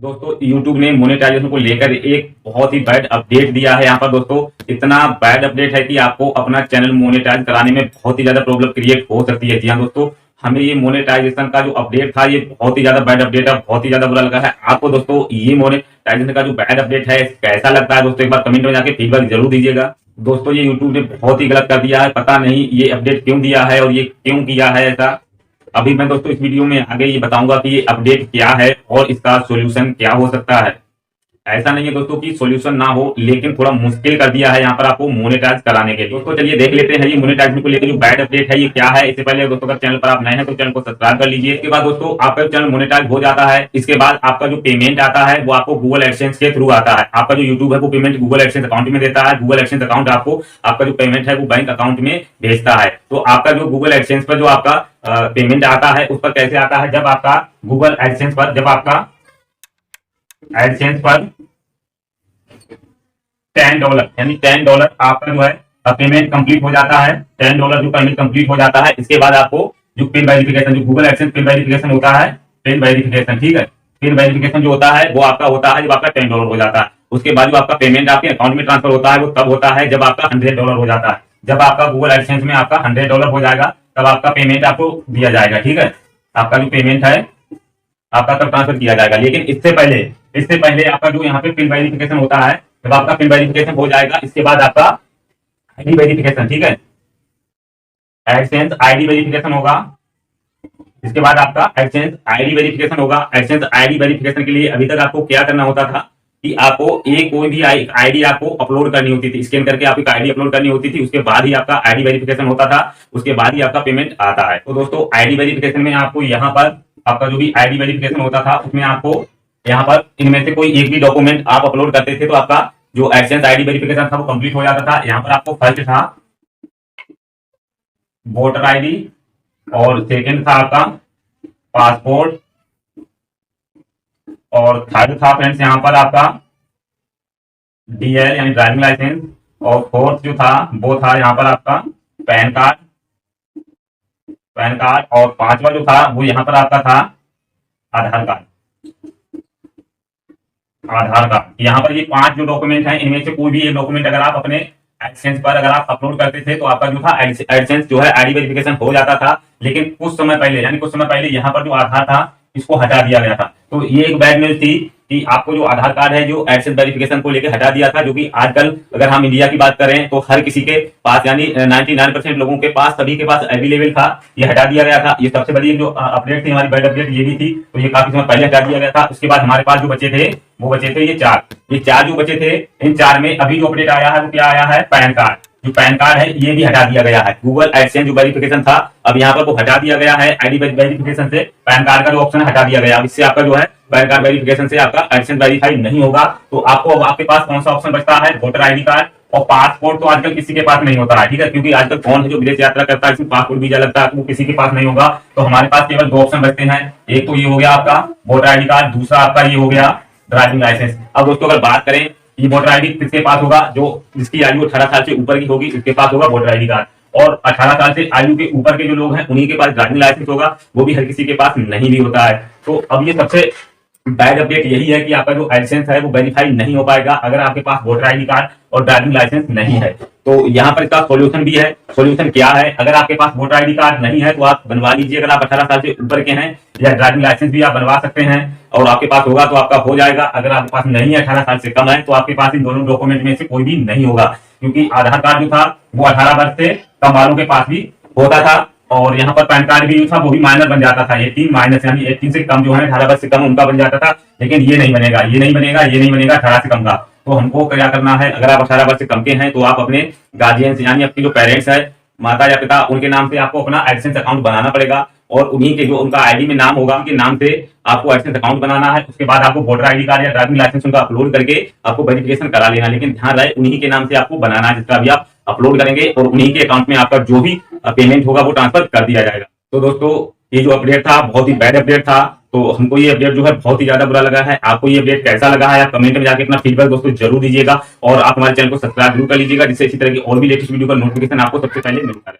दोस्तों YouTube ने monetization को लेकर एक बहुत ही बैड अपडेट दिया है। यहाँ पर दोस्तों इतना बैड अपडेट है कि आपको अपना चैनल मोनेटाइज कराने में बहुत ही ज्यादा प्रॉब्लम क्रिएट हो सकती है। जी हाँ दोस्तों, हमें ये मोनेटाइजेशन का जो अपडेट था ये बहुत ही ज्यादा बैड अपडेट है, बहुत ही ज्यादा बुरा लगा है। आपको दोस्तों ये मोनेटाइजेशन का जो बैड अपडेट है कैसा लगता है दोस्तों, एक बार कमेंट में जाके फीडबैक जरूर दीजिएगा। दोस्तों ये YouTube ने बहुत ही गलत कर दिया है, पता नहीं ये अपडेट क्यों दिया है और ये क्यों किया है ऐसा। अभी मैं दोस्तों इस वीडियो में आगे ये बताऊंगा कि ये अपडेट क्या है और इसका सॉल्यूशन क्या हो सकता है। ऐसा नहीं है दोस्तों कि सॉल्यूशन ना हो, लेकिन थोड़ा मुश्किल कर दिया है यहाँ पर आपको मोनेटाइज कराने के लिए। दोस्तों चलिए देख लेते हैं ये मोनेटाइजेशन को लेकर जो बैड अपडेट है ये क्या है। इससे पहले दोस्तों अगर चैनल पर आप नए हैं तो चैनल को सब्सक्राइब कर लीजिए। इसके बाद दोस्तों आपका चैनल मोनेटाइज हो जाता है, इसके बाद आपका जो पेमेंट आता है वो आपको गूगल एडसेंस के थ्रू आता है। आपका जो यूट्यूब है वो पेमेंट गूगल एडसेंस अकाउंट में देता है। गूगल एडसेंस अकाउंट आपको आपका जो पेमेंट है वो बैंक अकाउंट में भेजता है। तो आपका जो गूगल एडसेंस पर जो आपका पेमेंट आता है उस पर कैसे आता है, जब आपका गूगल एडसेंस पर जब आपका एडसेंस पर $10 यानी $10 आपका जो है पेमेंट कंप्लीट हो जाता है। $10 जो पेमेंट कंप्लीट हो जाता है, इसके बाद आपको जो पिन वेरिफिकेशन, जो गूगल एडसेंस पिन वेरिफिकेशन होता है, पिन वेरिफिकेशन, ठीक है, पिन वेरिफिकेशन जो होता है वो आपका होता है जब आपका $10 हो जाता है। उसके बाद जो आपका पेमेंट आपके अकाउंट में ट्रांसफर होता है वो तब होता है जब आपका $100 हो जाता है। जब आपका गूगल एडसेंस में आपका $100 हो जाएगा तब आपका पेमेंट आपको दिया जाएगा, ठीक है, आपका जो पेमेंट है आपका तब ट्रांसफर किया जाएगा। लेकिन इससे पहले आपका जो यहाँ पे पिन वेरिफिकेशन होता है, जब आपका पिन वेरिफिकेशन हो जाएगा इसके बाद आपका आईडी वेरिफिकेशन, ठीक है, एडसेंस आईडी वेरिफिकेशन होगा। इसके बाद आपका एडसेंस आईडी वेरिफिकेशन होगा। एडसेंस आईडी वेरिफिकेशन के लिए अभी तक आपको क्या करना होता था कि आपको कोई भी आईडी आपको अपलोड करनी होती थी, स्कैन करके आपकी आईडी अपलोड करनी होती थी, उसके बाद ही आपका आईडी वेरिफिकेशन होता था, उसके बाद ही आपका पेमेंट आता है। तो दोस्तों आईडी वेरिफिकेशन में आपको यहाँ पर आपका जो भी आईडी वेरिफिकेशन होता था उसमें आपको यहाँ पर इनमें से कोई एक भी डॉक्यूमेंट आप अपलोड करते थे तो आपका जो एडसेंस आईडी वेरिफिकेशन था वो कंप्लीट हो जाता था। यहाँ पर आपको फर्स्ट था वोटर आईडी और सेकंड था आपका पासपोर्ट और थर्ड था फ्रेंड्स यहाँ पर आपका डीएल यानी ड्राइविंग लाइसेंस और फोर्थ जो था वो था यहाँ पर आपका पैन कार्ड और पांचवा जो था वो यहाँ पर आपका था आधार कार्ड। यहाँ पर ये 5 जो डॉक्यूमेंट हैं इनमें से कोई भी एक डॉक्यूमेंट अगर आप अपने एडसेंस पर अगर आप अपलोड करते थे तो आपका जो था एडसेंस जो है आईडी वेरिफिकेशन हो जाता था। लेकिन कुछ समय पहले यहाँ पर जो आधार था इसको हटा दिया गया था। तो ये एक बैड न्यूज थी कि आपको जो आधार कार्ड है जो एडसेंस वेरिफिकेशन को लेकर हटा दिया था, जो कि आजकल अगर हम इंडिया की बात करें तो हर किसी के पास यानी 99% लोगों के पास, सभी के पास अवेलेबल था। ये हटा दिया गया था। ये सबसे बड़ी जो अपडेट थी हमारी बैड अपडेट ये भी थी, तो ये काफी समय पहले हटा दिया गया था। उसके बाद हमारे पास जो बचे थे वो बचे थे ये 4 जो बचे थे। इन 4 में अभी जो अपडेट आया है वो क्या आया है, पैन कार्ड। जो पैन कार्ड है ये भी हटा दिया गया है। गूगल एडसेंस जो वेरिफिकेशन था अब यहाँ पर वो हटा दिया गया है। आईडी वेरिफिकेशन से पैन कार्ड का जो ऑप्शन हटा दिया गया। इससे आपका जो है पैन कार्ड वेरिफिकेशन से आपका एडसेंस वेरीफाई नहीं होगा। तो आपको अब आपके पास कौन सा ऑप्शन बचता है, वोटर आईडी कार्ड और पासपोर्ट। तो आजकल किसी के पास नहीं होता है, ठीक है, क्योंकि आजकल कौन है जो विदेश यात्रा करता है इसमें पासपोर्ट वीजा लगता है, वो किसी के पास नहीं होगा। तो हमारे पास केवल 2 ऑप्शन बचते हैं। एक तो ये हो गया आपका वोटर आईडी कार्ड, दूसरा आपका ये हो गया ड्राइविंग लाइसेंस। अब दोस्तों अगर बात करें ये वोटर आईडी किसके पास होगा, जो जिसकी आयु 18 साल से ऊपर की होगी इसके पास होगा वोटर आईडी कार्ड। और 18 साल से आयु के ऊपर के जो लोग हैं उन्हीं के पास ड्राइविंग लाइसेंस होगा, वो भी हर किसी के पास नहीं भी होता है। तो अब ये सबसे बैड अपडेट यही है कि आपका जो एडसेंस है वो वेरीफाई नहीं हो पाएगा अगर आपके पास वोटर आईडी कार्ड और ड्राइविंग लाइसेंस नहीं है। तो यहाँ पर इसका सॉल्यूशन भी है। सॉल्यूशन क्या है, अगर आपके पास वोटर आईडी कार्ड नहीं है तो आप बनवा लीजिए। अगर आप 18 साल से ऊपर के हैं, या ड्राइविंग लाइसेंस भी आप बनवा सकते हैं और आपके पास होगा तो आपका हो जाएगा। अगर आपके पास नहीं है, 18 साल से कम है, तो आपके पास इन दोनों डॉक्यूमेंट में से कोई भी नहीं होगा, क्योंकि आधार कार्ड जो था वो 18 वर्ष से कम वालों के पास भी होता था और यहाँ पर पैन कार्ड भी जो था वो भी माइनर बन जाता था। 18 माइनस यानी 18 से कम जो है 18 वर्ष से कम उनका बन जाता था। लेकिन ये नहीं बनेगा 18 से कम का। तो हमको क्या करना है, अगर आप 18 वर्ष से कम के हैं तो आप अपने गार्जियंस यानी आपके जो पेरेंट्स है, माता या पिता, उनके नाम से आपको अपना एडसेंस अकाउंट बनाना पड़ेगा और उन्हीं के जो उनका आईडी में नाम होगा उनके नाम से आपको एडसेंस अकाउंट बनाना है। उसके बाद आपको वोटर आईडी कार्ड या ड्राइविंग लाइसेंस उनका अपलोड करके आपको वेरिफिकेशन करा लेना। लेकिन ध्यान रहे उन्हीं के नाम से आपको बनाना है, जिसका भी आप अपलोड करेंगे और उन्हीं के अकाउंट में आपका जो भी पेमेंट होगा वो ट्रांसफर कर दिया जाएगा। तो दोस्तों ये जो अपडेट था बहुत ही बैड अपडेट था। तो हमको ये अपडेट जो है बहुत ही ज्यादा बुरा लगा है। आपको ये अपडेट कैसा लगा है आप कमेंट में जाके अपना फीडबैक दोस्तों जरूर दीजिएगा और आप हमारे चैनल को सब्सक्राइब जरूर कर लीजिएगा, जिससे इसी तरह की और भी लेटेस्ट वीडियो का नोटिफिकेशन आपको सबसे पहले मिलता है।